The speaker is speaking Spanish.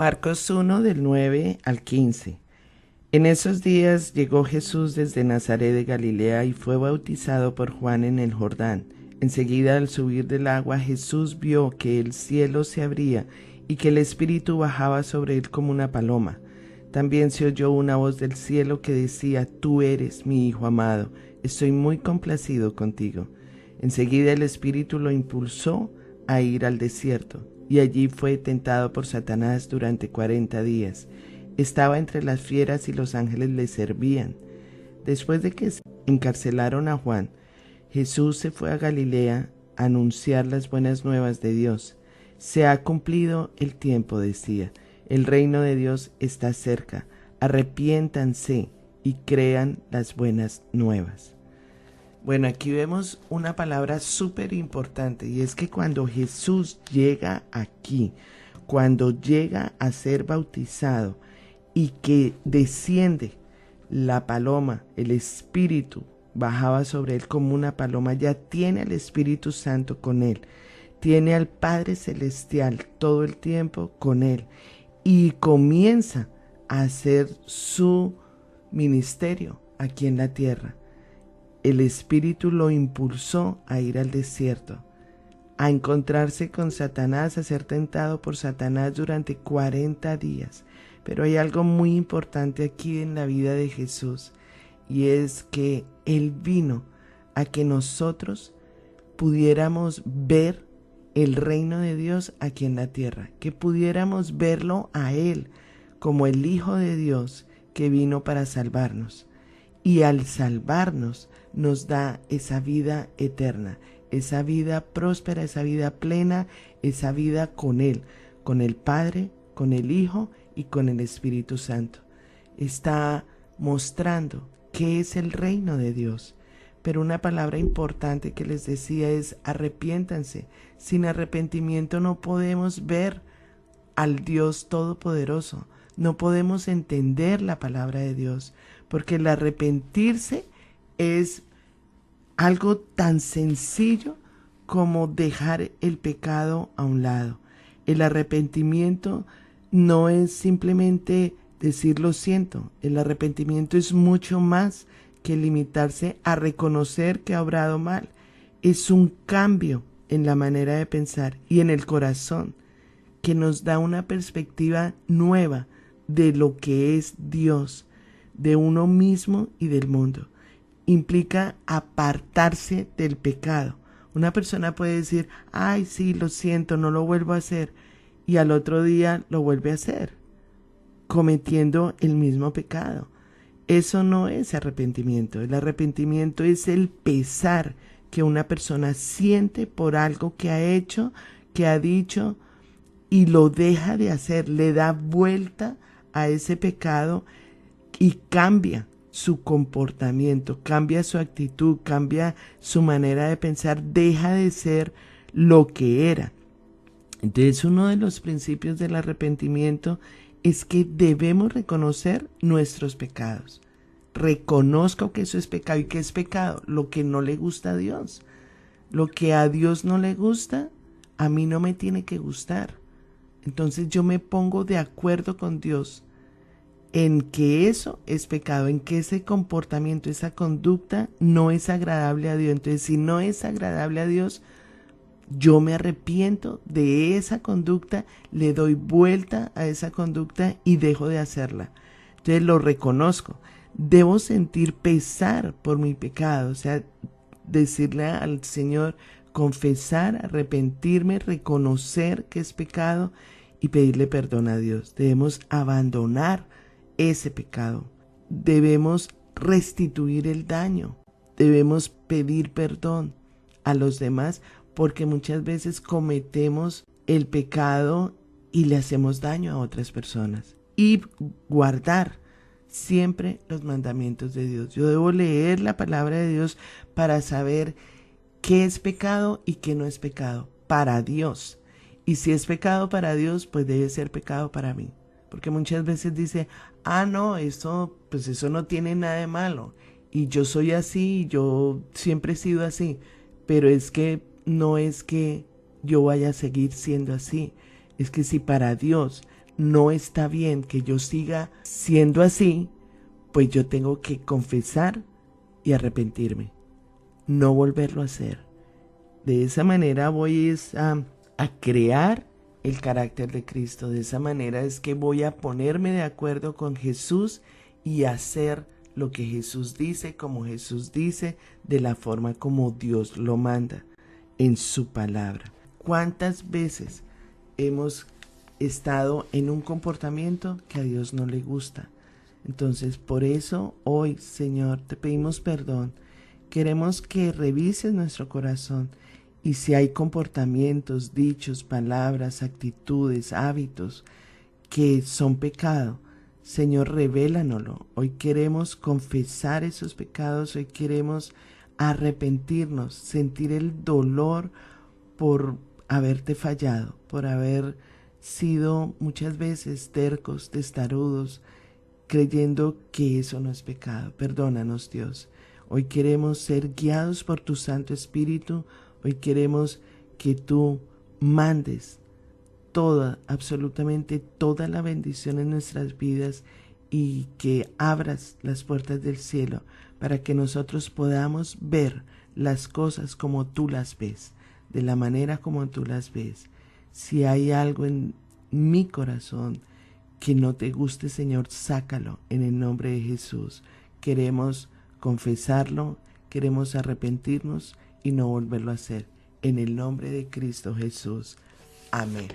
Marcos 1 del 9 al 15. En esos días llegó Jesús desde Nazaret de Galilea y fue bautizado por Juan en el Jordán. Enseguida, al subir del agua, Jesús vio que el cielo se abría y que el Espíritu bajaba sobre él como una paloma. También se oyó una voz del cielo que decía: Tú eres mi Hijo amado, estoy muy complacido contigo. Enseguida el Espíritu lo impulsó a ir al desierto, y allí fue tentado por Satanás durante 40 días. Estaba entre las fieras y los ángeles le servían. Después de que encarcelaron a Juan, Jesús se fue a Galilea a anunciar las buenas nuevas de Dios. Se ha cumplido el tiempo, decía. El reino de Dios está cerca. Arrepiéntanse y crean las buenas nuevas. Bueno, aquí vemos una palabra súper importante, y es que cuando Jesús llega aquí, cuando llega a ser bautizado y que desciende la paloma, el Espíritu bajaba sobre él como una paloma, ya tiene al Espíritu Santo con él, tiene al Padre Celestial todo el tiempo con él y comienza a hacer su ministerio aquí en la tierra. El Espíritu lo impulsó a ir al desierto, a encontrarse con Satanás, a ser tentado por Satanás durante 40 días. Pero hay algo muy importante aquí en la vida de Jesús, y es que Él vino a que nosotros pudiéramos ver el reino de Dios aquí en la tierra, que pudiéramos verlo a Él como el Hijo de Dios que vino para salvarnos. Y al salvarnos nos da esa vida eterna, esa vida próspera, esa vida plena, esa vida con Él, con el Padre, con el Hijo y con el Espíritu Santo. Está mostrando qué es el reino de Dios. Pero una palabra importante que les decía es: arrepiéntanse. Sin arrepentimiento no podemos ver al Dios Todopoderoso. No podemos entender la palabra de Dios, porque el arrepentirse es algo tan sencillo como dejar el pecado a un lado. El arrepentimiento no es simplemente decir lo siento. El arrepentimiento es mucho más que limitarse a reconocer que ha obrado mal. Es un cambio en la manera de pensar y en el corazón que nos da una perspectiva nueva de lo que es Dios, de uno mismo y del mundo. Implica apartarse del pecado. Una persona puede decir: ay, sí, lo siento, no lo vuelvo a hacer, y al otro día lo vuelve a hacer, cometiendo el mismo pecado. Eso no es arrepentimiento. El arrepentimiento es el pesar que una persona siente por algo que ha hecho, que ha dicho, y lo deja de hacer, le da vuelta a ese pecado y cambia su comportamiento, cambia su actitud, cambia su manera de pensar, deja de ser lo que era. Entonces, uno de los principios del arrepentimiento es que debemos reconocer nuestros pecados. Reconozco que eso es pecado. ¿Y qué es pecado? Lo que no le gusta a Dios. Lo que a Dios no le gusta, a mí no me tiene que gustar. Entonces yo me pongo de acuerdo con Dios en que eso es pecado, en que ese comportamiento, esa conducta no es agradable a Dios. Entonces, si no es agradable a Dios, yo me arrepiento de esa conducta, le doy vuelta a esa conducta y dejo de hacerla. Entonces lo reconozco. Debo sentir pesar por mi pecado, o sea, decirle al Señor, confesar, arrepentirme, reconocer que es pecado y pedirle perdón a Dios. Debemos abandonar ese pecado. Debemos restituir el daño. Debemos pedir perdón a los demás, porque muchas veces cometemos el pecado y le hacemos daño a otras personas. Y guardar siempre los mandamientos de Dios. Yo debo leer la palabra de Dios para saber qué es pecado y qué no es pecado para Dios. Y si es pecado para Dios, pues debe ser pecado para mí. Porque muchas veces dice: ah, no, eso no tiene nada de malo. Y yo soy así, yo siempre he sido así. Pero es que no es que yo vaya a seguir siendo así. Es que si para Dios no está bien que yo siga siendo así, pues yo tengo que confesar y arrepentirme, no volverlo a hacer. De esa manera voy a crear el carácter de Cristo. De esa manera es que voy a ponerme de acuerdo con Jesús y hacer lo que Jesús dice, como Jesús dice, de la forma como Dios lo manda en su palabra. ¿Cuántas veces hemos estado en un comportamiento que a Dios no le gusta? Entonces, por eso hoy, Señor, te pedimos perdón. Queremos que revises nuestro corazón y si hay comportamientos, dichos, palabras, actitudes, hábitos que son pecado, Señor, revélanoslo. Hoy queremos confesar esos pecados, hoy queremos arrepentirnos, sentir el dolor por haberte fallado, por haber sido muchas veces tercos, testarudos, creyendo que eso no es pecado. Perdónanos, Dios. Hoy queremos ser guiados por tu Santo Espíritu. Hoy queremos que tú mandes toda, absolutamente toda la bendición en nuestras vidas y que abras las puertas del cielo para que nosotros podamos ver las cosas como tú las ves, de la manera como tú las ves. Si hay algo en mi corazón que no te guste, Señor, sácalo en el nombre de Jesús. Queremos confesarlo, queremos arrepentirnos y no volverlo a hacer. En el nombre de Cristo Jesús. Amén.